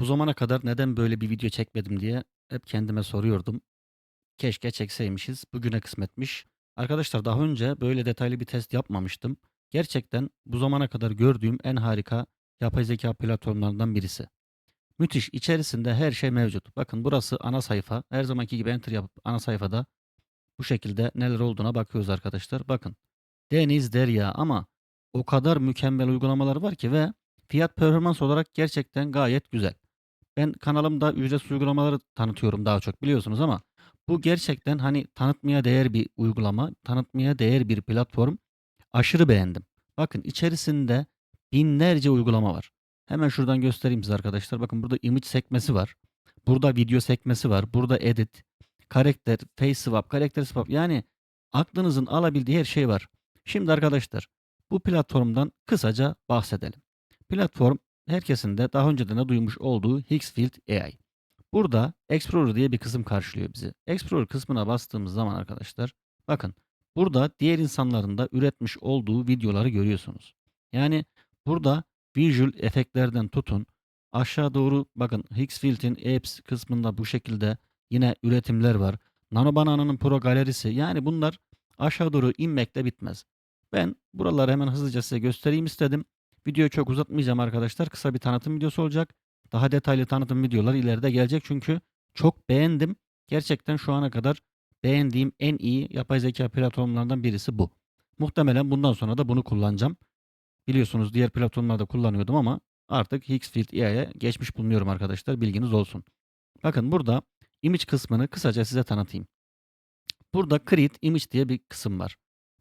Bu zamana kadar neden böyle bir video çekmedim diye hep kendime soruyordum. Keşke çekseymişiz. Bugüne kısmetmiş. Arkadaşlar daha önce böyle detaylı bir test yapmamıştım. Gerçekten bu zamana kadar gördüğüm en harika yapay zeka platformlarından birisi. Müthiş. İçerisinde her şey mevcut. Bakın burası ana sayfa. Her zamanki gibi enter yapıp ana sayfada bu şekilde neler olduğuna bakıyoruz arkadaşlar. Bakın. Deniz, derya ama o kadar mükemmel uygulamalar var ki ve fiyat performans olarak gerçekten gayet güzel. Ben kanalımda ücretsiz uygulamaları tanıtıyorum daha çok biliyorsunuz ama bu gerçekten hani tanıtmaya değer bir uygulama, tanıtmaya değer bir platform. Aşırı beğendim. Bakın içerisinde binlerce uygulama var. Hemen şuradan göstereyim size arkadaşlar. Bakın burada image sekmesi var. Burada video sekmesi var. Burada edit, karakter, face swap, karakter swap yani aklınızın alabildiği her şey var. Şimdi arkadaşlar bu platformdan kısaca bahsedelim. Platform herkesin de daha önceden de duymuş olduğu Higgsfield AI. Burada Explorer diye bir kısım karşılıyor bizi. Explorer kısmına bastığımız zaman arkadaşlar bakın burada diğer insanların da üretmiş olduğu videoları görüyorsunuz. Yani burada visual efektlerden tutun aşağı doğru bakın Higgsfield'in Apps kısmında bu şekilde yine üretimler var. Nano Banana'nın Pro galerisi yani bunlar aşağı doğru inmekle bitmez. Ben buraları hemen hızlıca size göstereyim istedim. Videoyu çok uzatmayacağım arkadaşlar. Kısa bir tanıtım videosu olacak. Daha detaylı tanıtım videoları ileride gelecek çünkü çok beğendim. Gerçekten şu ana kadar beğendiğim en iyi yapay zeka platformlarından birisi bu. Muhtemelen bundan sonra da bunu kullanacağım. Biliyorsunuz diğer platformlarda kullanıyordum ama artık Higgsfield AI'ya geçmiş bulunuyorum arkadaşlar. Bilginiz olsun. Bakın burada image kısmını kısaca size tanıtayım. Burada Create Image diye bir kısım var.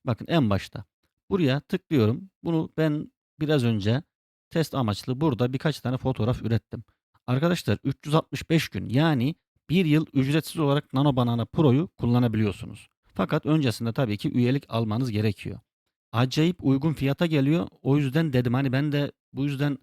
Bakın en başta. Buraya tıklıyorum. Bunu ben biraz önce test amaçlı burada birkaç tane fotoğraf ürettim. Arkadaşlar 365 gün yani bir yıl ücretsiz olarak Nano Banana Pro'yu kullanabiliyorsunuz. Fakat öncesinde tabii ki üyelik almanız gerekiyor. Acayip uygun fiyata geliyor. O yüzden dedim hani ben de bu yüzden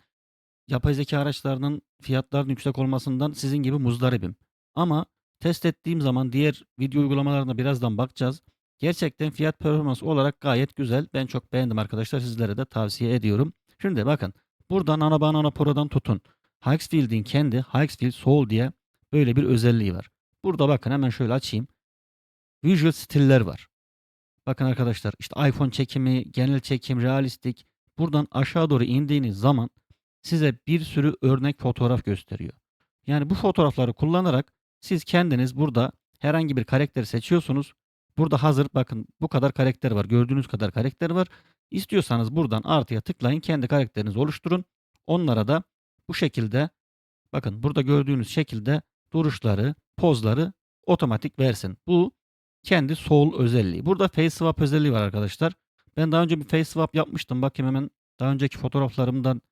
yapay zeka araçlarının fiyatlarının yüksek olmasından sizin gibi muzdaribim. Ama test ettiğim zaman diğer video uygulamalarına birazdan bakacağız. Gerçekten fiyat performans olarak gayet güzel. Ben çok beğendim arkadaşlar. Sizlere de tavsiye ediyorum. Şimdi bakın. Buradan Nano Banana Pro'dan tutun. Hikesfield'in kendi Hikesfield Soul diye böyle bir özelliği var. Burada bakın hemen şöyle açayım. Visual stiller var. Bakın arkadaşlar işte iPhone çekimi, genel çekim, realistik. Buradan aşağı doğru indiğiniz zaman size bir sürü örnek fotoğraf gösteriyor. Yani bu fotoğrafları kullanarak siz kendiniz burada herhangi bir karakteri seçiyorsunuz. Burada hazır bakın bu kadar karakter var. Gördüğünüz kadar karakter var. İstiyorsanız buradan artıya tıklayın. Kendi karakterinizi oluşturun. Onlara da bu şekilde bakın burada gördüğünüz şekilde duruşları, pozları otomatik versin. Bu kendi sol özelliği. Burada face swap özelliği var arkadaşlar. Ben daha önce bir face swap yapmıştım. Bakayım hemen daha önceki fotoğraflarımdan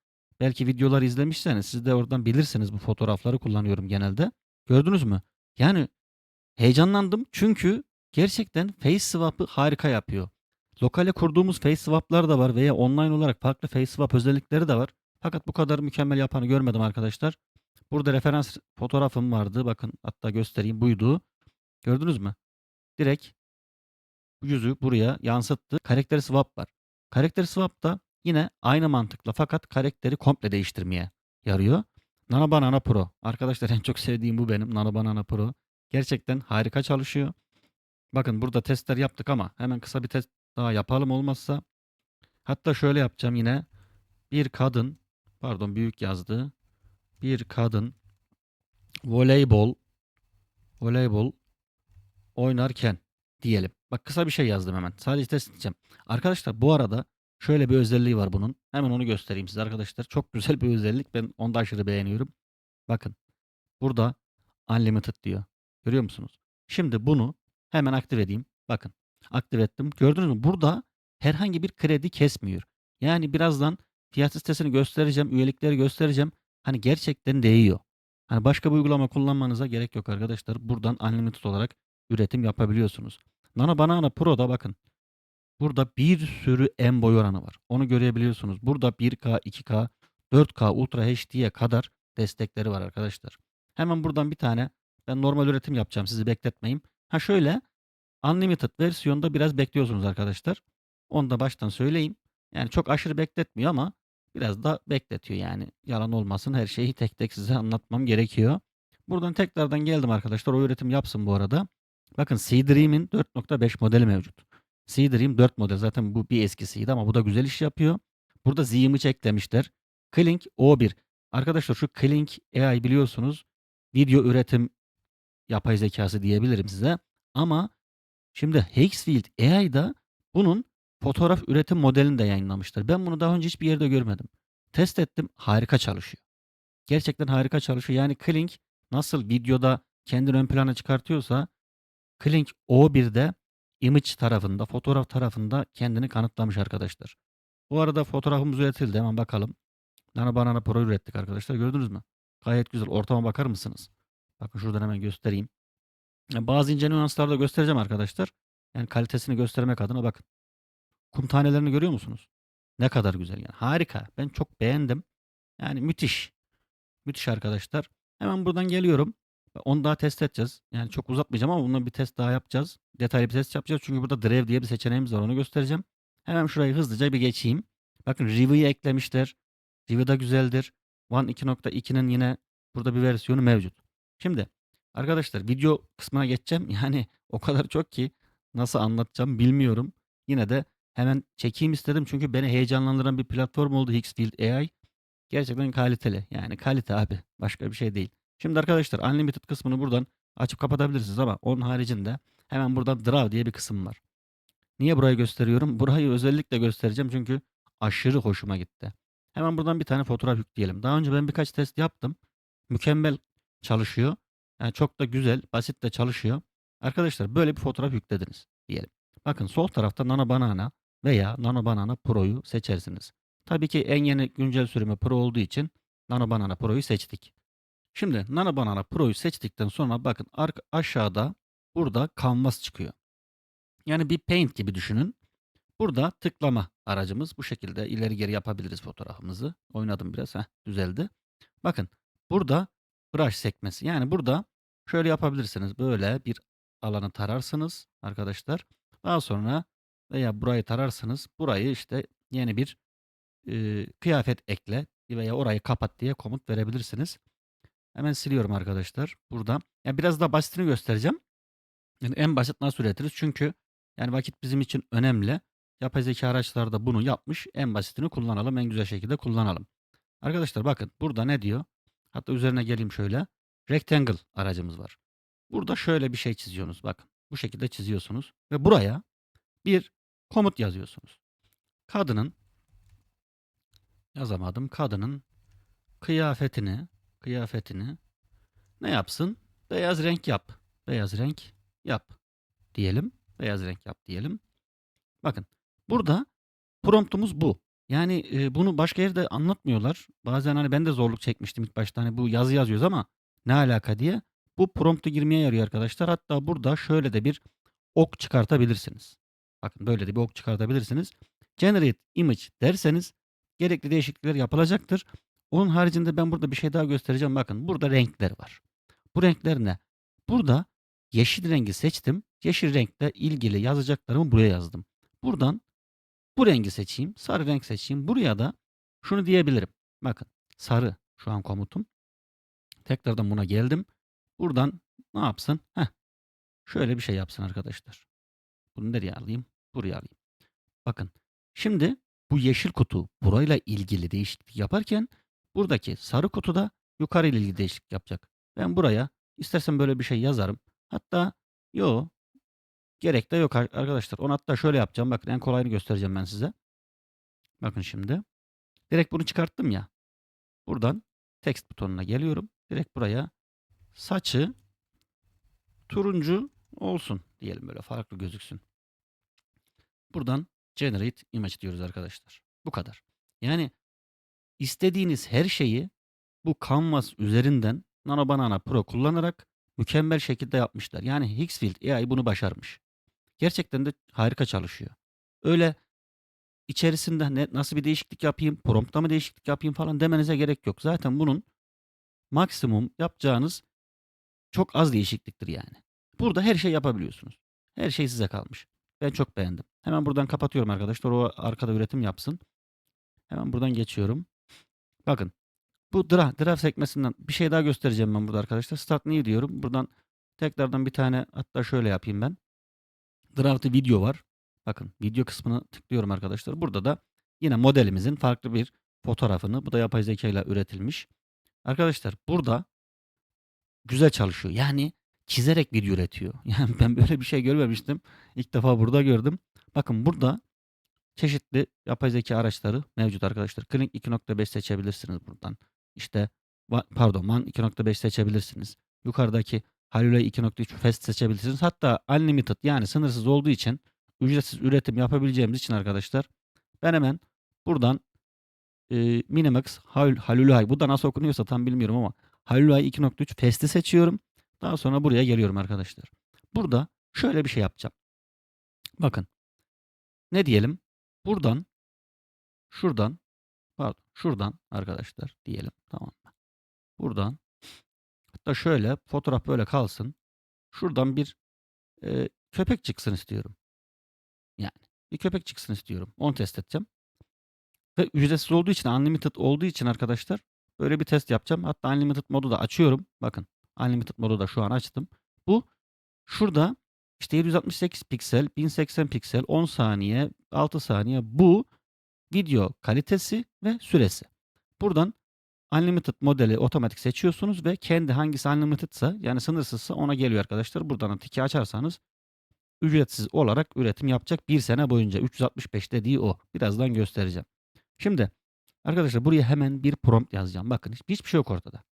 belki videolar izlemişseniz siz de oradan bilirsiniz bu fotoğrafları kullanıyorum genelde. Gördünüz mü? Yani heyecanlandım çünkü gerçekten face swap'ı harika yapıyor. Lokale kurduğumuz face swap'lar da var veya online olarak farklı face swap özellikleri de var. Fakat bu kadar mükemmel yapanı görmedim arkadaşlar. Burada referans fotoğrafım vardı. Bakın hatta göstereyim buydu. Gördünüz mü? Direkt yüzü buraya yansıttı. Karakter swap var. Karakter swap da yine aynı mantıkla fakat karakteri komple değiştirmeye yarıyor. Nano Banana Pro. Arkadaşlar en çok sevdiğim bu benim. Nano Banana Pro. Gerçekten harika çalışıyor. Bakın burada testler yaptık ama hemen kısa bir test daha yapalım olmazsa. Hatta şöyle yapacağım yine. Bir kadın, pardon büyük yazdı. Bir kadın voleybol voleybol oynarken diyelim. Bak kısa bir şey yazdım hemen. Sadece test edeceğim. Arkadaşlar bu arada şöyle bir özelliği var bunun. Hemen onu göstereyim size arkadaşlar. Çok güzel bir özellik. Ben onu da aşırı beğeniyorum. Bakın burada unlimited diyor. Görüyor musunuz? Şimdi bunu hemen aktive edeyim. Bakın aktive ettim. Gördünüz mü? Burada herhangi bir kredi kesmiyor. Yani birazdan fiyat listesini göstereceğim. Üyelikleri göstereceğim. Hani gerçekten değiyor. Hani başka bir uygulama kullanmanıza gerek yok arkadaşlar. Buradan unlimited olarak üretim yapabiliyorsunuz. Nano Banana Pro'da bakın. Burada bir sürü en boy oranı var. Onu görebiliyorsunuz. Burada 1K, 2K, 4K Ultra HD'ye kadar destekleri var arkadaşlar. Hemen buradan bir tane ben normal üretim yapacağım. Sizi bekletmeyeyim. Ha şöyle Unlimited versiyonda biraz bekliyorsunuz arkadaşlar. Onu da baştan söyleyeyim. Yani çok aşırı bekletmiyor ama biraz da bekletiyor yani. Yalan olmasın, her şeyi tek tek size anlatmam gerekiyor. Buradan tekrardan geldim arkadaşlar. O üretim yapsın bu arada. Bakın Seedream'in 4.5 modeli mevcut. Seedream 4 model. Zaten bu bir eskisiydi ama bu da güzel iş yapıyor. Burada Z-Image eklemişler. Klink O1. Arkadaşlar şu Klink AI biliyorsunuz video üretim yapay zekası diyebilirim size. Ama şimdi Hexfield AI'da bunun fotoğraf üretim modelini de yayınlamışlar. Ben bunu daha önce hiçbir yerde görmedim. Test ettim. Harika çalışıyor. Gerçekten harika çalışıyor. Yani Klink nasıl videoda kendini ön plana çıkartıyorsa Klink O1'de image tarafında, fotoğraf tarafında kendini kanıtlamış arkadaşlar. Bu arada fotoğrafımız üretildi. Hemen bakalım. Nano Banana Pro ürettik arkadaşlar. Gördünüz mü? Gayet güzel. Ortama bakar mısınız? Bakın şuradan hemen göstereyim. Bazı ince nüansları da göstereceğim arkadaşlar. Yani kalitesini göstermek adına bakın. Kum tanelerini görüyor musunuz? Ne kadar güzel yani. Harika. Ben çok beğendim. Yani müthiş. Müthiş arkadaşlar. Hemen buradan geliyorum. Onu daha test edeceğiz. Yani çok uzatmayacağım ama bundan bir test daha yapacağız. Detaylı bir test yapacağız. Çünkü burada Drive diye bir seçeneğimiz var. Onu göstereceğim. Hemen şurayı hızlıca bir geçeyim. Bakın Rivi'yi eklemişler. Rivi da güzeldir. One 2.2'nin yine burada bir versiyonu mevcut. Şimdi arkadaşlar video kısmına geçeceğim. Yani o kadar çok ki nasıl anlatacağım bilmiyorum. Yine de hemen çekeyim istedim. Çünkü beni heyecanlandıran bir platform oldu Hixfield AI. Gerçekten kaliteli. Yani kalite abi. Başka bir şey değil. Şimdi arkadaşlar Unlimited kısmını buradan açıp kapatabilirsiniz ama onun haricinde hemen burada Draw diye bir kısım var. Niye burayı gösteriyorum? Burayı özellikle göstereceğim çünkü aşırı hoşuma gitti. Hemen buradan bir tane fotoğraf yükleyelim. Daha önce ben birkaç test yaptım. Mükemmel çalışıyor. Yani çok da güzel, basit de çalışıyor. Arkadaşlar böyle bir fotoğraf yüklediniz diyelim. Bakın sol tarafta Nano Banana veya Nano Banana Pro'yu seçersiniz. Tabii ki en yeni güncel sürümü Pro olduğu için Nano Banana Pro'yu seçtik. Şimdi Nano Banana Pro'yu seçtikten sonra bakın aşağıda burada Canvas çıkıyor. Yani bir Paint gibi düşünün. Burada tıklama aracımız bu şekilde ileri geri yapabiliriz fotoğrafımızı. Oynadım biraz. Düzeldi. Bakın burada brush sekmesi. Yani burada şöyle yapabilirsiniz. Böyle bir alanı tararsınız arkadaşlar. Daha sonra veya burayı tararsınız. Burayı işte yeni bir kıyafet ekle veya orayı kapat diye komut verebilirsiniz. Hemen siliyorum arkadaşlar. Burada. Yani biraz daha basitini göstereceğim. Yani en basit nasıl üretiriz? Çünkü yani vakit bizim için önemli. Yapay zeka araçları da bunu yapmış. En basitini kullanalım, en güzel şekilde kullanalım. Arkadaşlar bakın burada ne diyor? Hatta üzerine geleyim şöyle. Rectangle aracımız var. Burada şöyle bir şey çiziyorsunuz. Bakın bu şekilde çiziyorsunuz. Ve buraya bir komut yazıyorsunuz. Kadının, yazamadım, kadının kıyafetini ne yapsın? Beyaz renk yap. Beyaz renk yap diyelim. Beyaz renk yap diyelim. Bakın burada promptumuz bu. Yani bunu başka yerde anlatmıyorlar. Bazen hani ben de zorluk çekmiştim ilk başta. Hani bu yazı yazıyoruz ama ne alaka diye. Bu promptu girmeye yarıyor arkadaşlar. Hatta burada şöyle de bir ok çıkartabilirsiniz. Bakın böyle de bir ok çıkartabilirsiniz. Generate image derseniz gerekli değişiklikler yapılacaktır. Onun haricinde ben burada bir şey daha göstereceğim. Bakın burada renkler var. Bu renkler ne? Burada yeşil rengi seçtim. Yeşil renkle ilgili yazacaklarımı buraya yazdım. Buradan bu rengi seçeyim. Sarı renk seçeyim. Buraya da şunu diyebilirim. Bakın sarı şu an komutum. Tekrardan buna geldim. Buradan ne yapsın? Şöyle bir şey yapsın arkadaşlar. Bunu nereye alayım? Buraya alayım. Bakın şimdi bu yeşil kutu burayla ilgili değişiklik yaparken buradaki sarı kutuda yukarı ile ilgili değişiklik yapacak. Ben buraya istersen böyle bir şey yazarım. Hatta yo gerek de yok arkadaşlar. Onu hatta şöyle yapacağım. Bakın en kolayını göstereceğim ben size. Bakın şimdi. Direkt bunu çıkarttım ya. Buradan text butonuna geliyorum. Direkt buraya saçı turuncu olsun diyelim böyle farklı gözüksün. Buradan generate image diyoruz arkadaşlar. Bu kadar. Yani istediğiniz her şeyi bu Canvas üzerinden Nano Banana Pro kullanarak mükemmel şekilde yapmışlar. Yani Hixfield AI bunu başarmış. Gerçekten de harika çalışıyor. Öyle içerisinde nasıl bir değişiklik yapayım, promptta mı değişiklik yapayım falan demenize gerek yok. Zaten bunun maksimum yapacağınız çok az değişikliktir yani. Burada her şey yapabiliyorsunuz. Her şey size kalmış. Ben çok beğendim. Hemen buradan kapatıyorum arkadaşlar. O arkada üretim yapsın. Hemen buradan geçiyorum. Bakın bu draft sekmesinden bir şey daha göstereceğim ben burada arkadaşlar. Start new diyorum. Buradan tekrardan bir tane, hatta şöyle yapayım ben. Draft'ı video var. Bakın video kısmını tıklıyorum arkadaşlar. Burada da yine modelimizin farklı bir fotoğrafını, bu da yapay zeka ile üretilmiş. Arkadaşlar burada güzel çalışıyor. Yani çizerek video üretiyor. Yani ben böyle bir şey görmemiştim. İlk defa burada gördüm. Bakın burada çeşitli yapay zeka araçları mevcut arkadaşlar. Kling 2.5 seçebilirsiniz buradan. İşte pardon, Man 2.5 seçebilirsiniz. Yukarıdaki Halilay 2.3 Fast seçebilirsiniz. Hatta Unlimited, yani sınırsız olduğu için, ücretsiz üretim yapabileceğimiz için arkadaşlar, ben hemen buradan Minimax Halilay, bu da nasıl okunuyorsa tam bilmiyorum ama Halilay 2.3 Fast'i seçiyorum. Daha sonra buraya geliyorum arkadaşlar. Burada şöyle bir şey yapacağım. Bakın ne diyelim? Buradan, şuradan, pardon, şuradan arkadaşlar diyelim. Tamam mı? Buradan, hatta şöyle fotoğraf böyle kalsın. Şuradan bir köpek çıksın istiyorum. Yani bir köpek çıksın istiyorum. Onu test edeceğim. Ve ücretsiz olduğu için, unlimited olduğu için arkadaşlar, böyle bir test yapacağım. Hatta unlimited modu da açıyorum. Bakın unlimited modu da şu an açtım. Bu şurada işte 768 piksel, 1080 piksel, 10 saniye, 6 saniye, bu video kalitesi ve süresi. Buradan Unlimited modeli otomatik seçiyorsunuz ve kendi hangisi unlimitedsa, yani sınırsızsa, ona geliyor arkadaşlar. Buradan tiki açarsanız ücretsiz olarak üretim yapacak bir sene boyunca. 365 dediği o. Birazdan göstereceğim. Şimdi arkadaşlar buraya hemen bir prompt yazacağım. Bakın hiçbir şey yok ortada.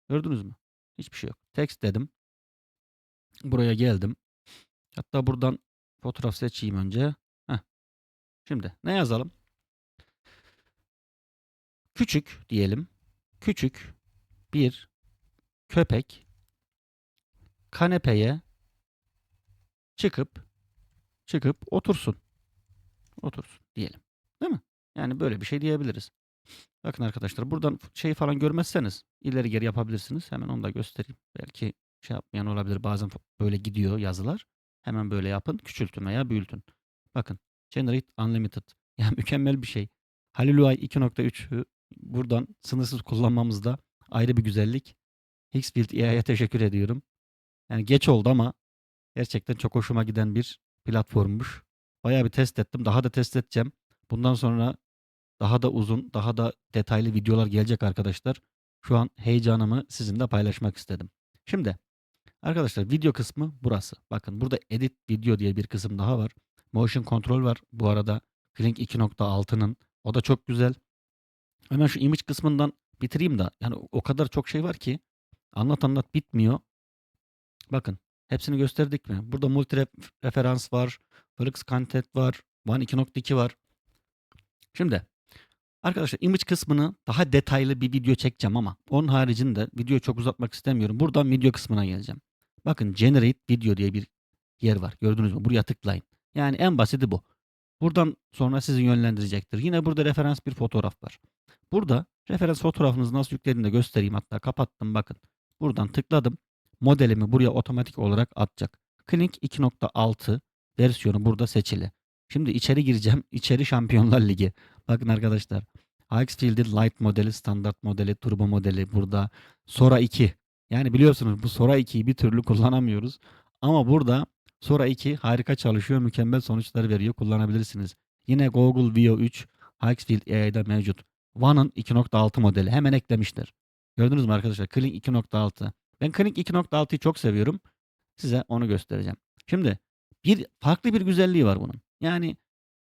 Gördünüz mü? Hiçbir şey yok. Text dedim. Buraya geldim. Hatta buradan fotoğraf seçeyim önce. Heh. Şimdi ne yazalım? Küçük diyelim. Küçük bir köpek kanepeye çıkıp otursun. Otursun diyelim. Değil mi? Yani böyle bir şey diyebiliriz. Bakın arkadaşlar, buradan şey falan görmezseniz ileri geri yapabilirsiniz. Hemen onu da göstereyim. Belki şey yapmayan olabilir. Bazen böyle gidiyor yazılar. Hemen böyle yapın. Küçültün veya büyütün. Bakın. Generate Unlimited. Yani mükemmel bir şey. Halilüay 2.3'ü buradan sınırsız kullanmamız da ayrı bir güzellik. Higgsfield AI'ya teşekkür ediyorum. Yani geç oldu ama gerçekten çok hoşuma giden bir platformmuş. Bayağı bir test ettim. Daha da test edeceğim. Bundan sonra daha da uzun, daha da detaylı videolar gelecek arkadaşlar. Şu an heyecanımı sizinle paylaşmak istedim. Şimdi arkadaşlar, video kısmı burası. Bakın burada Edit Video diye bir kısım daha var. Motion Control var. Bu arada Kling 2.6'nın. O da çok güzel. Hemen şu image kısmından bitireyim de. Yani o kadar çok şey var ki anlat bitmiyor. Bakın hepsini gösterdik mi? Burada multi referans var. Flux Content var. One 2.2 var. Şimdi arkadaşlar, image kısmını daha detaylı bir video çekeceğim ama onun haricinde videoyu çok uzatmak istemiyorum. Buradan video kısmına geleceğim. Bakın Generate Video diye bir yer var. Gördünüz mü? Buraya tıklayın. Yani en basiti bu. Buradan sonra sizi yönlendirecektir. Yine burada referans bir fotoğraf var. Burada referans fotoğrafınızı nasıl yüklediğini de göstereyim. Hatta kapattım, bakın. Buradan tıkladım. Modelimi buraya otomatik olarak atacak. Kling 2.6 versiyonu burada seçili. Şimdi içeri gireceğim. İçeri Şampiyonlar Ligi. Bakın arkadaşlar. Higgsfield'in Light modeli, standart modeli, turbo modeli burada. Sora 2. Yani biliyorsunuz bu Sora 2'yi bir türlü kullanamıyoruz. Ama burada Sora 2 harika çalışıyor. Mükemmel sonuçlar veriyor. Kullanabilirsiniz. Yine Google Veo 3 Higgsfield AI'da mevcut. One'ın 2.6 modeli. Hemen eklemişler. Gördünüz mü arkadaşlar? Kling 2.6. Ben Kling 2.6'yı çok seviyorum. Size onu göstereceğim. Şimdi farklı bir güzelliği var bunun. Yani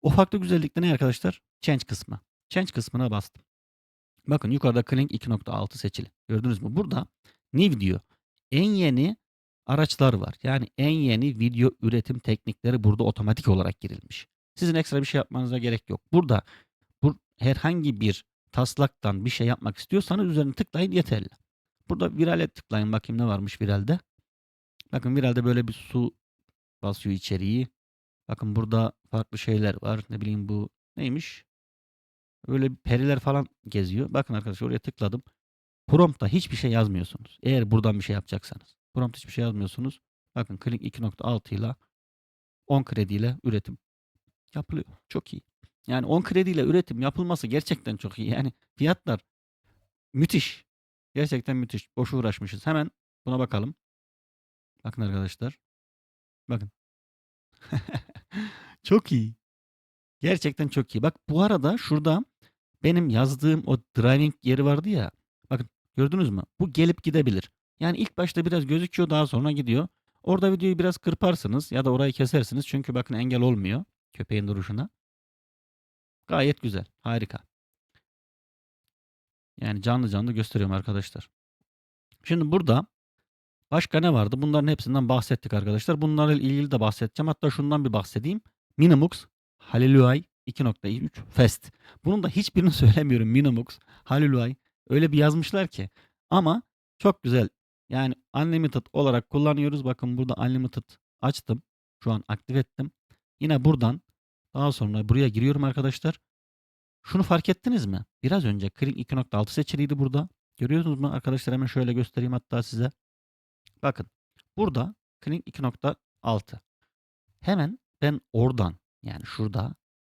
o farklı güzellik de ne arkadaşlar? Change kısmı. Change kısmına bastım. Bakın yukarıda Kling 2.6 seçili. Gördünüz mü? Burada New diyor. En yeni araçlar var. Yani en yeni video üretim teknikleri burada otomatik olarak girilmiş. Sizin ekstra bir şey yapmanıza gerek yok. Burada herhangi bir taslaktan bir şey yapmak istiyorsanız üzerine tıklayın yeterli. Burada virale tıklayın, bakayım ne varmış viralde. Bakın viralde böyle bir su basıyor içeriği. Bakın burada farklı şeyler var. Ne bileyim bu neymiş? Öyle periler falan geziyor. Bakın arkadaşlar, oraya tıkladım. Prompt'ta hiçbir şey yazmıyorsunuz. Eğer buradan bir şey yapacaksanız. Prompt hiçbir şey yazmıyorsunuz. Bakın Kling 2.6 ile 10 krediyle üretim yapılıyor. Çok iyi. Yani 10 krediyle üretim yapılması gerçekten çok iyi. Yani fiyatlar müthiş. Gerçekten müthiş. Boşu uğraşmışız. Hemen buna bakalım. Bakın arkadaşlar. Bakın. Çok iyi. Gerçekten çok iyi. Bak bu arada şurada benim yazdığım o driving yeri vardı ya. Bakın gördünüz mü? Bu gelip gidebilir. Yani ilk başta biraz gözüküyor, daha sonra gidiyor. Orada videoyu biraz kırparsınız ya da orayı kesersiniz. Çünkü bakın engel olmuyor köpeğin duruşuna. Gayet güzel. Harika. Yani canlı canlı gösteriyorum arkadaşlar. Şimdi burada başka ne vardı? Bunların hepsinden bahsettik arkadaşlar. Bunlarla ilgili de bahsedeceğim. Hatta şundan bir bahsedeyim. Minimux Hallelujah 2.3 Fest. Bunun da hiçbirini söylemiyorum. Minimux Hallelujah. Öyle bir yazmışlar ki. Ama çok güzel. Yani unlimited olarak kullanıyoruz. Bakın burada unlimited açtım. Şu an aktif ettim. Yine buradan daha sonra buraya giriyorum arkadaşlar. Şunu fark ettiniz mi? Biraz önce Kling 2.6 seçiliydi burada. Görüyorsunuz mu arkadaşlar? Hemen şöyle göstereyim hatta size. Bakın burada Kling 2.6. Hemen ben oradan yani şurada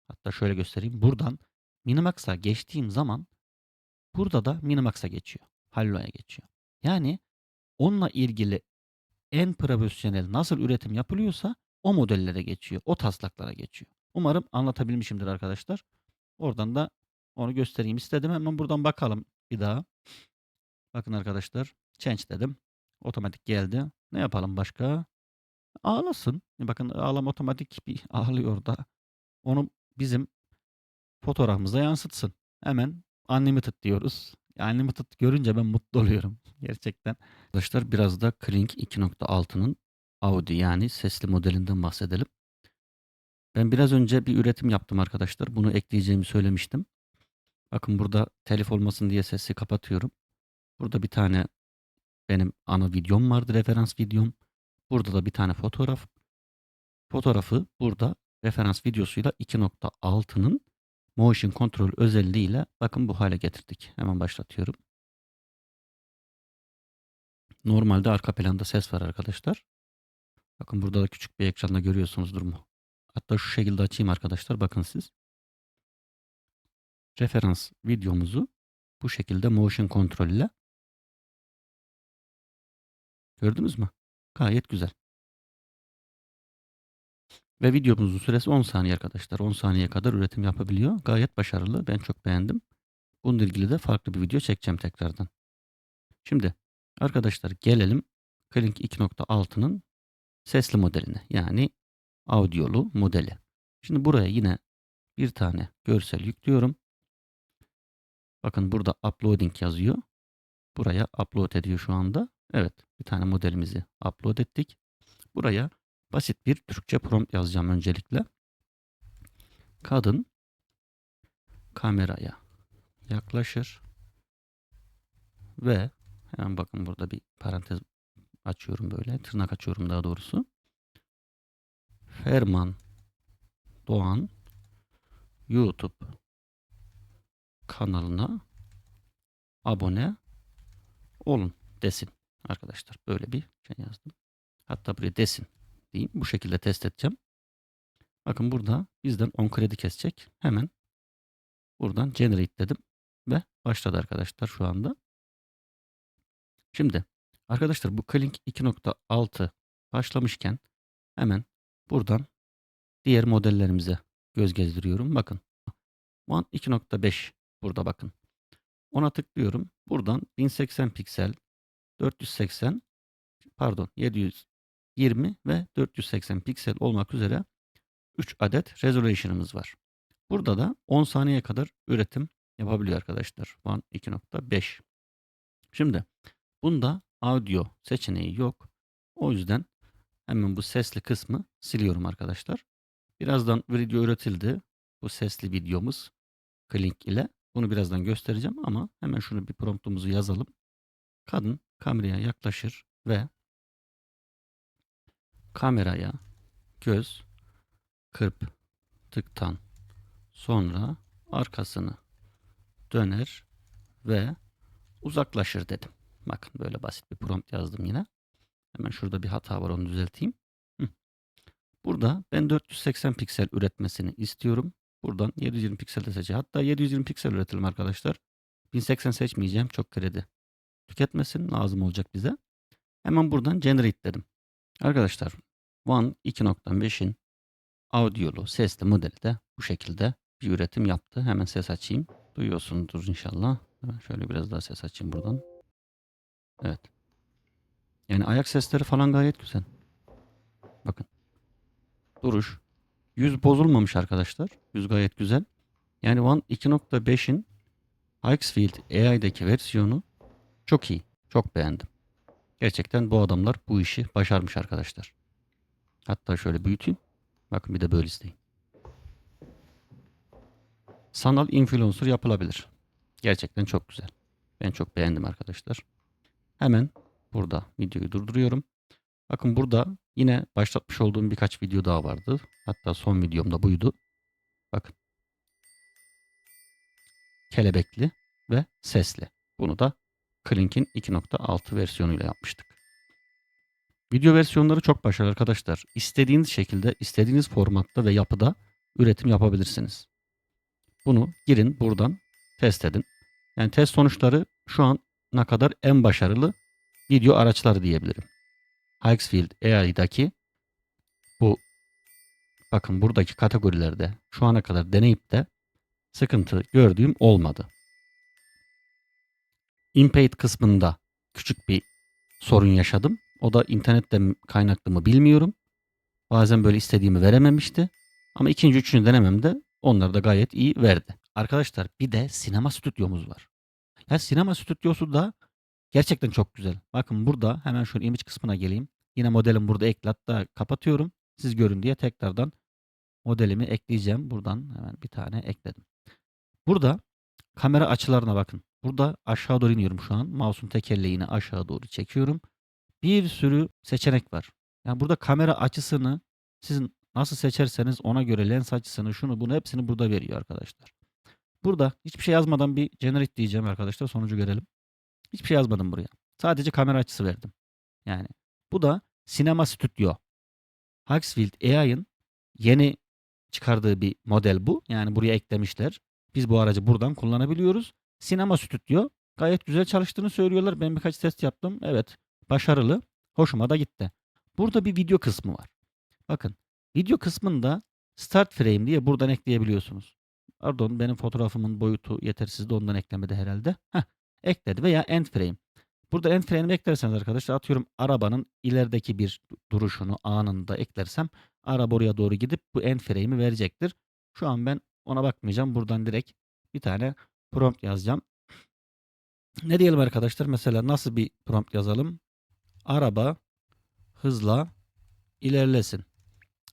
hatta şöyle göstereyim. Buradan Minimax'a geçtiğim zaman burada da Minimax'a geçiyor. Hallo'ya geçiyor. Yani onunla ilgili en profesyonel nasıl üretim yapılıyorsa o modellere geçiyor. O taslaklara geçiyor. Umarım anlatabilmişimdir arkadaşlar. Oradan da onu göstereyim istedim. Hemen buradan bakalım bir daha. Bakın arkadaşlar. Change dedim. Otomatik geldi. Ne yapalım başka? Ağlasın. Bakın ağlama otomatik bir ağlıyor orada. Onu bizim fotoğrafımıza yansıtsın. Hemen unlimited diyoruz. Unlimited görünce ben mutlu oluyorum. Gerçekten. Arkadaşlar biraz da Kling 2.6'nın Audi yani sesli modelinden bahsedelim. Ben biraz önce bir üretim yaptım arkadaşlar. Bunu ekleyeceğimi söylemiştim. Bakın burada telif olmasın diye sesi kapatıyorum. Burada bir tane benim ana videom vardı, referans videom. Burada da bir tane fotoğraf. Fotoğrafı burada referans videosuyla 2.6'nın motion control özelliğiyle bakın bu hale getirdik. Hemen başlatıyorum. Normalde arka planda ses var arkadaşlar. Bakın burada da küçük bir ekranda görüyorsunuzdur mu? Hatta şu şekilde açayım arkadaşlar. Bakın siz. Referans videomuzu bu şekilde motion kontrol ile gördünüz mü? Gayet güzel. Ve videomuzun süresi 10 saniye arkadaşlar. 10 saniye kadar üretim yapabiliyor. Gayet başarılı. Ben çok beğendim. Bununla ilgili de farklı bir video çekeceğim tekrardan. Şimdi arkadaşlar gelelim Kling 2.6'nın sesli modeline. Yani audiolu modeli. Şimdi buraya yine bir tane görsel yüklüyorum. Bakın burada uploading yazıyor. Buraya upload ediyor şu anda. Evet, bir tane modelimizi upload ettik. Buraya basit bir Türkçe prompt yazacağım öncelikle. Kadın kameraya yaklaşır ve hemen bakın burada bir parantez açıyorum böyle. Tırnak açıyorum daha doğrusu. Ferman Doğan YouTube kanalına abone olun desin. Arkadaşlar böyle bir şey yazdım. Hatta buraya desin diyeyim. Bu şekilde test edeceğim. Bakın burada bizden 10 kredi kesecek. Hemen buradan generate dedim ve başladı arkadaşlar şu anda. Şimdi arkadaşlar bu Kling 2.6 başlamışken hemen buradan diğer modellerimize göz gezdiriyorum. Bakın One 2.5 burada bakın. Ona tıklıyorum. Buradan 1080 piksel, 480 pardon 720 ve 480 piksel olmak üzere 3 adet resolution'ımız var. Burada da 10 saniye kadar üretim yapabiliyor arkadaşlar. One 2.5. Şimdi bunda audio seçeneği yok. O yüzden hemen bu sesli kısmı siliyorum arkadaşlar. Birazdan video üretildi. Bu sesli videomuz Kling ile. Bunu birazdan göstereceğim ama hemen şunu bir promptumuzu yazalım. Kadın kameraya yaklaşır ve kameraya göz kırptıktan sonra arkasını döner ve uzaklaşır dedim. Bakın böyle basit bir prompt yazdım yine. Hemen şurada bir hata var, onu düzelteyim. Burada ben 480 piksel üretmesini istiyorum. Buradan 720 piksel de seçeceğim. Hatta 720 piksel üretelim arkadaşlar. 1080 seçmeyeceğim. Çok kredi tüketmesin. Lazım olacak bize. Hemen buradan generate dedim. Arkadaşlar One 2.5'in audiolu sesli modeli de bu şekilde bir üretim yaptı. Hemen ses açayım. Duyuyorsunuz inşallah. Hemen şöyle biraz daha ses açayım buradan. Evet. Yani ayak sesleri falan gayet güzel. Bakın. Duruş. Yüz bozulmamış arkadaşlar. Yüz gayet güzel. Yani One 2.5'in Hikesfield AI'daki versiyonu çok iyi. Çok beğendim. Gerçekten bu adamlar bu işi başarmış arkadaşlar. Hatta şöyle büyüteyim. Bakın bir de böyle izleyin. Sanal influencer yapılabilir. Gerçekten çok güzel. Ben çok beğendim arkadaşlar. Hemen burada videoyu durduruyorum. Bakın burada yine başlatmış olduğum birkaç video daha vardı. Hatta son videom da buydu. Bakın. Kelebekli ve sesli. Bunu da Klink'in 2.6 versiyonuyla yapmıştık. Video versiyonları çok başarılı arkadaşlar. İstediğiniz şekilde, istediğiniz formatta ve yapıda üretim yapabilirsiniz. Bunu girin buradan test edin. Yani test sonuçları şu ana kadar en başarılı video araçları diyebilirim. Hikesfield AI'daki bu bakın buradaki kategorilerde şu ana kadar deneyip de sıkıntı gördüğüm olmadı. InPaid kısmında küçük bir sorun yaşadım. O da internetten kaynaklı mı bilmiyorum. Bazen böyle istediğimi verememişti. Ama ikinci, üçüncü denememde onları da gayet iyi verdi. Arkadaşlar bir de sinema stüdyomuz var. Ya sinema stüdyosu da gerçekten çok güzel. Bakın burada hemen şöyle image kısmına geleyim. Yine modelim burada ekli. Hatta kapatıyorum. Siz görün diye tekrardan modelimi ekleyeceğim. Buradan hemen bir tane ekledim. Burada kamera açılarına bakın. Burada aşağı doğru iniyorum şu an. Mouse'un tekerleğini aşağı doğru çekiyorum. Bir sürü seçenek var. Yani burada kamera açısını siz nasıl seçerseniz ona göre lens açısını şunu bunu hepsini burada veriyor arkadaşlar. Burada hiçbir şey yazmadan bir generate diyeceğim arkadaşlar. Sonucu görelim. Hiçbir şey yazmadım buraya. Sadece kamera açısı verdim. Yani bu da Cinema Studio. Hikesfield AI'ın yeni çıkardığı bir model bu. Yani buraya eklemişler. Biz bu aracı buradan kullanabiliyoruz. Sinema Studio gayet güzel çalıştığını söylüyorlar. Ben birkaç test yaptım. Evet, başarılı. Hoşuma da gitti. Burada bir video kısmı var. Bakın, video kısmında Start Frame diye buradan ekleyebiliyorsunuz. Pardon, benim fotoğrafımın boyutu yetersizdi, ondan eklemedi herhalde. Heh, ekledi veya End Frame. Burada end frame'i eklerseniz arkadaşlar atıyorum arabanın ilerideki bir duruşunu anında eklersem araba oraya doğru gidip bu end frame'i verecektir. Şu an ben ona bakmayacağım. Buradan direkt bir tane prompt yazacağım. Ne diyelim arkadaşlar? Mesela nasıl bir prompt yazalım? Araba hızla ilerlesin.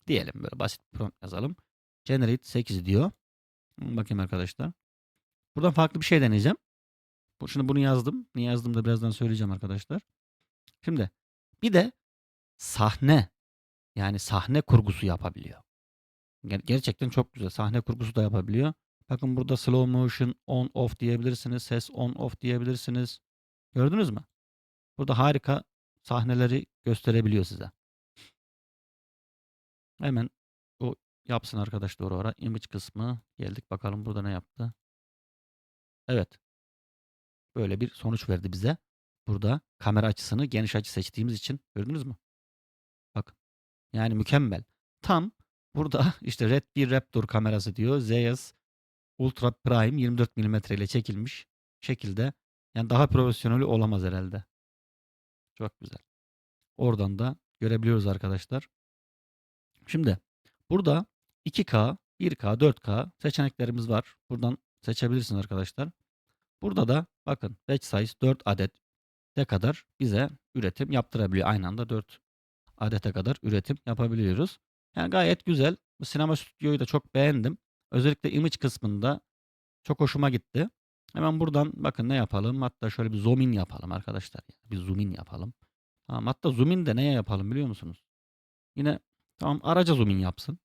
Diyelim böyle basit bir prompt yazalım. Generate 8 diyor. Bakayım arkadaşlar. Buradan farklı bir şey deneyeceğim. Şimdi bunu yazdım. Niye yazdım da birazdan söyleyeceğim arkadaşlar. Şimdi bir de sahne yani sahne kurgusu yapabiliyor. Gerçekten çok güzel. Sahne kurgusu da yapabiliyor. Bakın burada slow motion on off diyebilirsiniz. Ses on off diyebilirsiniz. Gördünüz mü? Burada harika sahneleri gösterebiliyor size. Hemen o yapsın arkadaşlar oraya. Image kısmı. Geldik bakalım burada ne yaptı. Evet. Böyle bir sonuç verdi bize. Burada kamera açısını geniş açı seçtiğimiz için gördünüz mü? Bakın. Yani mükemmel. Tam burada işte Red bir Raptor kamerası diyor. Zeiss Ultra Prime 24 milimetre ile çekilmiş şekilde. Yani daha profesyoneli olamaz herhalde. Çok güzel. Oradan da görebiliyoruz arkadaşlar. Şimdi burada 2K, 1K, 4K seçeneklerimiz var. Buradan seçebilirsiniz arkadaşlar. Burada da bakın batch size 4 adet de kadar bize üretim yaptırabiliyor. Aynı anda 4 adete kadar üretim yapabiliyoruz. Yani gayet güzel. Bu sinema stüdyoyu da çok beğendim. Özellikle image kısmında çok hoşuma gitti. Hemen buradan bakın ne yapalım? Hatta şöyle bir zoom in yapalım arkadaşlar. Bir zoom in yapalım. Tamam, hatta zoom in de neye yapalım biliyor musunuz? Yine tamam araca zoom in yapsın.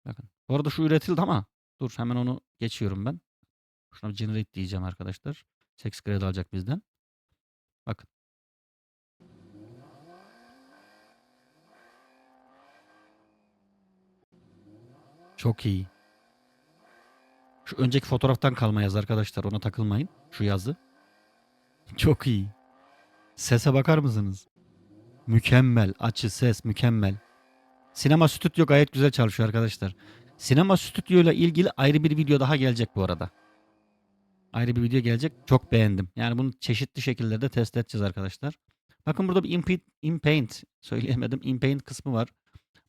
Bakın. Bu arada şu üretildi ama dur hemen onu geçiyorum ben. Şuna generate diyeceğim arkadaşlar. 8 kredi alacak bizden. Bakın. Çok iyi. Şu önceki fotoğraftan kalma yazı arkadaşlar. Ona takılmayın. Şu yazı. Çok iyi. Sese bakar mısınız? Mükemmel. Açı, ses mükemmel. Sinema stüdyo gayet güzel çalışıyor arkadaşlar. Sinema stüdyoyla ilgili ayrı bir video daha gelecek bu arada. Ayrı bir video gelecek. Çok beğendim. Yani bunu çeşitli şekillerde test edeceğiz arkadaşlar. Bakın burada bir InPaint söyleyemedim. InPaint kısmı var.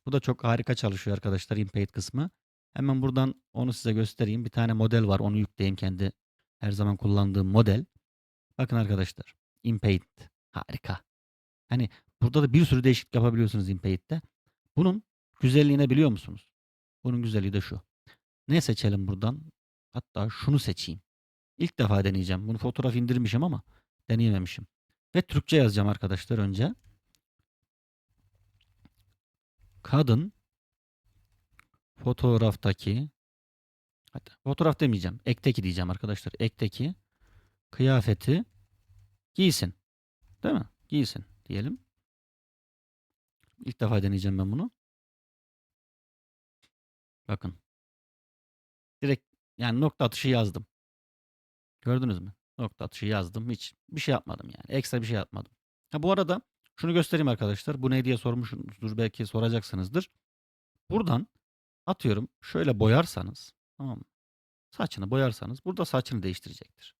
Bu da çok harika çalışıyor arkadaşlar, InPaint kısmı. Hemen buradan onu size göstereyim. Bir tane model var. Onu yükleyeyim, kendi her zaman kullandığım model. Bakın arkadaşlar. InPaint. Harika. Hani burada da bir sürü değişiklik yapabiliyorsunuz InPaint'te. Bunun güzelliğini biliyor musunuz? Bunun güzelliği de şu. Ne seçelim buradan? Hatta şunu seçeyim. İlk defa deneyeceğim. Bunu fotoğraf indirmişim ama deneyememişim. Ve Türkçe yazacağım arkadaşlar önce. Kadın fotoğraftaki, hatta fotoğraf demeyeceğim, ekteki diyeceğim arkadaşlar. Ekteki kıyafeti giysin. Değil mi? Giysin diyelim. İlk defa deneyeceğim ben bunu. Bakın. Direkt yani nokta atışı yazdım. Gördünüz mü? Nokta atışı yazdım. Hiç bir şey yapmadım yani. Ekstra bir şey yapmadım. Ha, bu arada şunu göstereyim arkadaşlar. Bu ne diye sormuşsunuzdur. Belki soracaksınızdır. Buradan atıyorum şöyle boyarsanız, tamam mı? Saçını boyarsanız burada saçını değiştirecektir.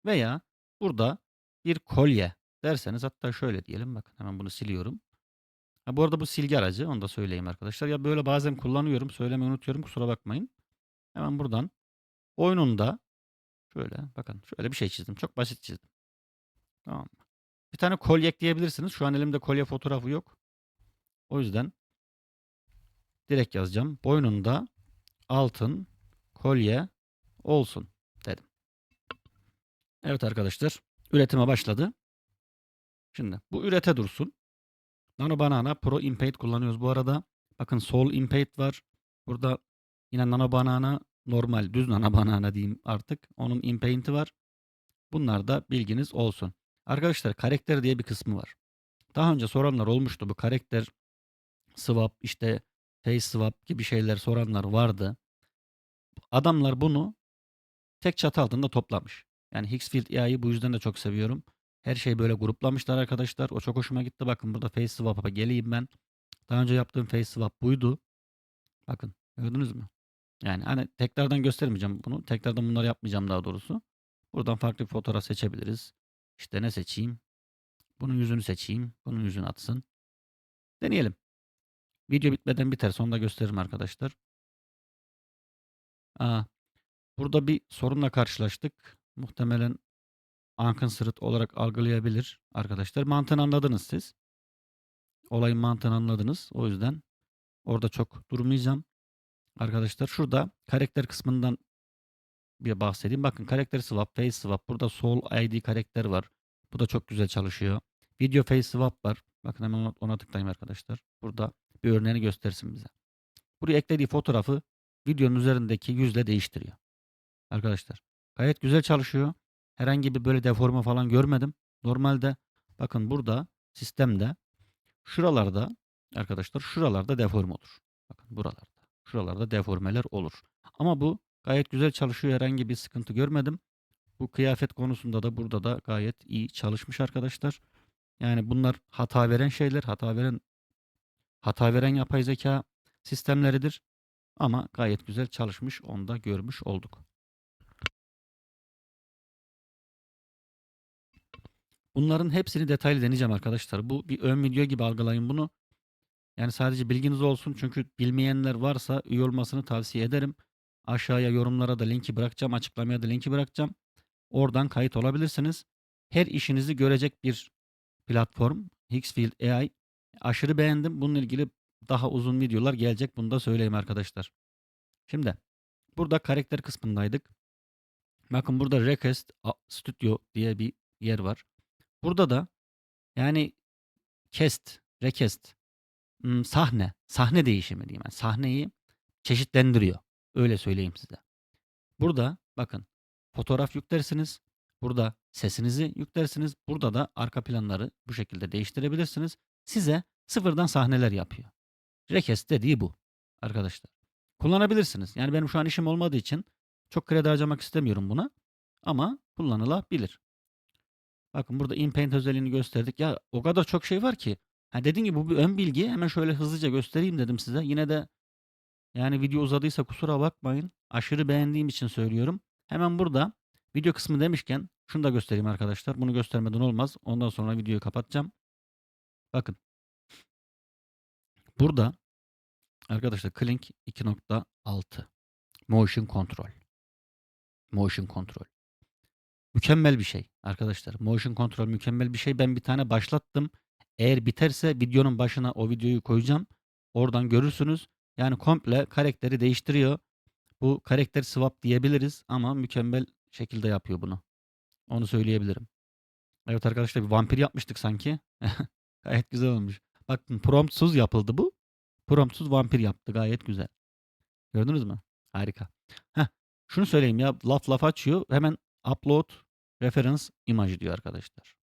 Veya burada bir kolye derseniz, hatta şöyle diyelim, bakın hemen bunu siliyorum. Ha, bu arada bu silgi aracı, onu da söyleyeyim arkadaşlar. Ya böyle bazen kullanıyorum, söylemeyi unutuyorum, kusura bakmayın. Hemen buradan oyununda şöyle bakın, şöyle bir şey çizdim. Çok basit çizdim. Tamam mı? Bir tane kolye ekleyebilirsiniz. Şu an elimde kolye fotoğrafı yok. O yüzden direkt yazacağım. Boynunda altın kolye olsun dedim. Evet arkadaşlar, üretime başladı. Şimdi bu ürete dursun. Nano Banana Pro InPaint kullanıyoruz bu arada. Bakın Sol InPaint var. Burada yine Nano Banana normal düz Nano Banana diyeyim artık. Onun InPaint'i var. Bunlar da bilginiz olsun. Arkadaşlar karakter diye bir kısmı var. Daha önce soranlar olmuştu, bu karakter swap, işte face swap gibi şeyler soranlar vardı. Adamlar bunu tek çatı altında toplamış. Yani Higgsfield AI'yı bu yüzden de çok seviyorum. Her şeyi böyle gruplamışlar arkadaşlar. O çok hoşuma gitti. Bakın burada face swap'a geleyim ben. Daha önce yaptığım face swap buydu. Bakın gördünüz mü? Yani hani tekrardan göstermeyeceğim bunu. Tekrardan bunları yapmayacağım daha doğrusu. Buradan farklı bir fotoğraf seçebiliriz. İşte ne seçeyim? Bunun yüzünü seçeyim. Bunun yüzünü atsın. Deneyelim. Video bitmeden biter. Sonunda gösteririm arkadaşlar. Aa, burada bir sorunla karşılaştık. Muhtemelen Unconstrained olarak algılayabilir arkadaşlar. Mantığını anladınız siz. Olayın mantığını anladınız. O yüzden orada çok durmayacağım. Arkadaşlar şurada karakter kısmından bir bahsedeyim. Bakın karakter swap, face swap. Burada sol ID karakter var. Bu da çok güzel çalışıyor. Video face swap var. Bakın hemen ona tıklayayım arkadaşlar. Burada bir örneğini göstersin bize. Buraya eklediği fotoğrafı videonun üzerindeki yüzle değiştiriyor. Arkadaşlar gayet güzel çalışıyor. Herhangi bir böyle deforme falan görmedim. Normalde bakın burada sistemde şuralarda arkadaşlar, şuralarda deforme olur. Bakın buralarda. Şuralarda deformeler olur. Ama bu gayet güzel çalışıyor. Herhangi bir sıkıntı görmedim. Bu kıyafet konusunda da burada da gayet iyi çalışmış arkadaşlar. Yani bunlar hata veren şeyler, hata veren yapay zeka sistemleridir. Ama gayet güzel çalışmış. Onu da görmüş olduk. Bunların hepsini detaylı deneyeceğim arkadaşlar. Bu bir ön video gibi algılayın bunu. Yani sadece bilginiz olsun. Çünkü bilmeyenler varsa üye olmasını tavsiye ederim. Aşağıya yorumlara da linki bırakacağım. Açıklamaya da linki bırakacağım. Oradan kayıt olabilirsiniz. Her işinizi görecek bir platform. Higgsfield AI. Aşırı beğendim. Bununla ilgili daha uzun videolar gelecek. Bunu da söyleyeyim arkadaşlar. Şimdi burada karakter kısmındaydık. Bakın burada Request Studio diye bir yer var. Burada da yani request, sahne değişimi diyeyim. Yani sahneyi çeşitlendiriyor. Öyle söyleyeyim size. Burada bakın fotoğraf yüklersiniz. Burada sesinizi yüklersiniz. Burada da arka planları bu şekilde değiştirebilirsiniz. Size sıfırdan sahneler yapıyor. Request dediği bu arkadaşlar. kullanabilirsiniz. Yani benim şu an işim olmadığı için çok kredi harcamak istemiyorum buna ama kullanılabilir. Bakın burada InPaint özelliğini gösterdik. Ya o kadar çok şey var ki. Ha dediğim gibi bu bir ön bilgi. Hemen şöyle hızlıca göstereyim dedim size. Yine de yani video uzadıysa kusura bakmayın. Aşırı beğendiğim için söylüyorum. Hemen burada video kısmı demişken şunu da göstereyim arkadaşlar. Bunu göstermeden olmaz. Ondan sonra videoyu kapatacağım. Bakın burada arkadaşlar Klink 2.6 Motion Control. Motion Control. Mükemmel bir şey arkadaşlar. Motion Control mükemmel bir şey. Ben bir tane başlattım. Eğer biterse videonun başına o videoyu koyacağım. Oradan görürsünüz. Yani komple karakteri değiştiriyor. Bu karakter swap diyebiliriz ama mükemmel şekilde yapıyor bunu. Onu söyleyebilirim. Evet arkadaşlar bir vampir yapmıştık sanki. Gayet güzel olmuş. Bakın promptsuz yapıldı bu. Promptsuz vampir yaptı. Gayet güzel. Gördünüz mü? Harika. Heh, şunu söyleyeyim ya laf açıyor. Hemen upload reference image diyor arkadaşlar.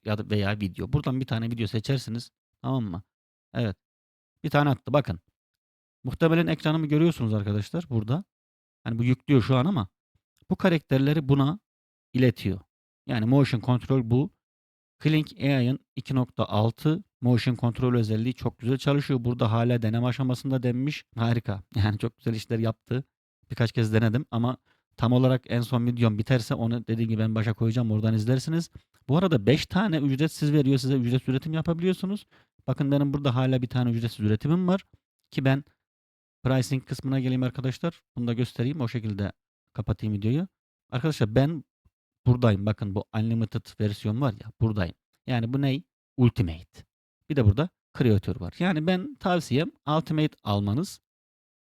Ya da veya video. Buradan bir tane video seçersiniz. Tamam mı? Evet. Bir tane attı. Bakın. Muhtemelen ekranımı görüyorsunuz arkadaşlar burada. Hani bu yüklüyor şu an ama bu karakterleri buna iletiyor. Yani motion control bu. Klink AI'ın 2.6 motion control özelliği çok güzel çalışıyor. Burada hala deneme aşamasında denmiş. Harika. Yani çok güzel işler yaptı. Birkaç kez denedim ama tam olarak en son videom biterse onu dediğim gibi ben başa koyacağım. Oradan izlersiniz. Bu arada 5 tane ücretsiz veriyor size. Ücretsiz üretim yapabiliyorsunuz. Bakın benim burada hala bir tane ücretsiz üretimim var. Ki ben pricing kısmına geleyim arkadaşlar. Bunu da göstereyim. O şekilde kapatayım videoyu. Arkadaşlar ben buradayım. Bakın bu unlimited versiyon var ya buradayım. Yani bu ney? Ultimate. Bir de burada Creator var. Yani ben tavsiyem Ultimate almanız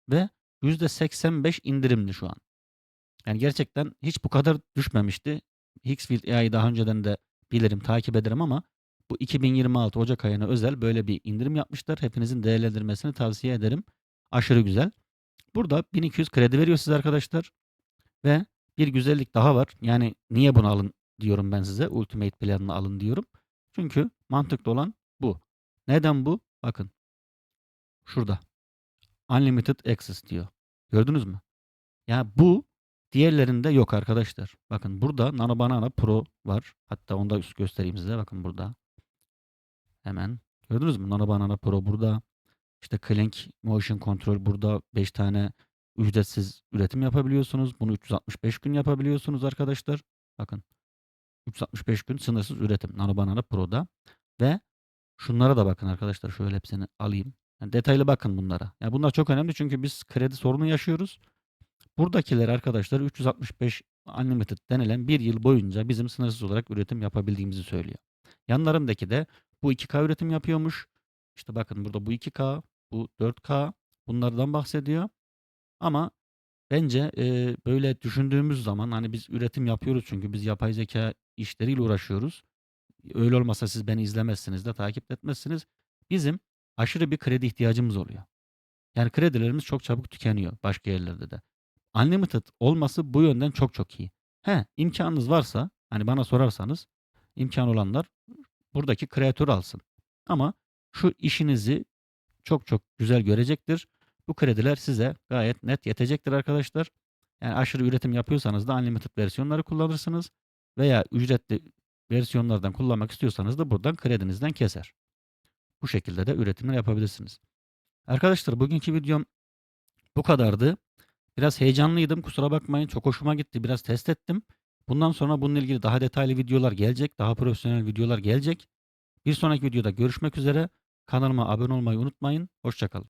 ve %85 indirimli şu an. Yani gerçekten hiç bu kadar düşmemişti. Hixfield AI'yi daha önceden de bilirim, takip ederim ama bu 2026 Ocak ayına özel böyle bir indirim yapmışlar. Hepinizin değerlendirmesini tavsiye ederim. Aşırı güzel. Burada 1200 kredi veriyor size arkadaşlar. Ve bir güzellik daha var. Yani niye bunu alın diyorum ben size. Ultimate planını alın diyorum. Çünkü mantıklı olan bu. Neden bu? Bakın şurada. Unlimited Access diyor. Gördünüz mü? Ya bu diğerlerinde yok arkadaşlar. Bakın burada Nano Banana Pro var. Hatta onu da göstereyim size. Bakın burada. Hemen. Gördünüz mü? Nano Banana Pro burada. İşte Clink Motion Control burada 5 tane ücretsiz üretim yapabiliyorsunuz. Bunu 365 gün yapabiliyorsunuz arkadaşlar. Bakın 365 gün sınırsız üretim Nano Banana Pro'da. Ve şunlara da bakın arkadaşlar. Şöyle hepsini alayım. Yani detaylı bakın bunlara. Yani bunlar çok önemli çünkü biz kredi sorunu yaşıyoruz. Buradakiler arkadaşlar 365 Unlimited denilen bir yıl boyunca bizim sınırsız olarak üretim yapabildiğimizi söylüyor. Yanlarındaki de bu 2K üretim yapıyormuş. İşte bakın burada bu 2K, bu 4K bunlardan bahsediyor. Ama bence böyle düşündüğümüz zaman hani biz üretim yapıyoruz çünkü biz yapay zeka işleriyle uğraşıyoruz. Öyle olmasa siz beni izlemezsiniz de takip etmezsiniz. Bizim aşırı bir kredi ihtiyacımız oluyor. Yani kredilerimiz çok çabuk tükeniyor başka yerlerde de. Unlimited olması bu yönden çok çok iyi. İmkanınız varsa hani bana sorarsanız imkan olanlar buradaki kreatörü alsın. Ama şu işinizi çok çok güzel görecektir. Bu krediler size gayet net yetecektir arkadaşlar. Yani aşırı üretim yapıyorsanız da unlimited versiyonları kullanırsınız. Veya ücretli versiyonlardan kullanmak istiyorsanız da buradan kredinizden keser. Bu şekilde de üretimler yapabilirsiniz. Arkadaşlar bugünkü videom bu kadardı. Biraz heyecanlıydım. Kusura bakmayın. Çok hoşuma gitti. Biraz test ettim. Bundan sonra bununla ilgili daha detaylı videolar gelecek. Daha profesyonel videolar gelecek. Bir sonraki videoda görüşmek üzere. Kanalıma abone olmayı unutmayın. Hoşça kalın.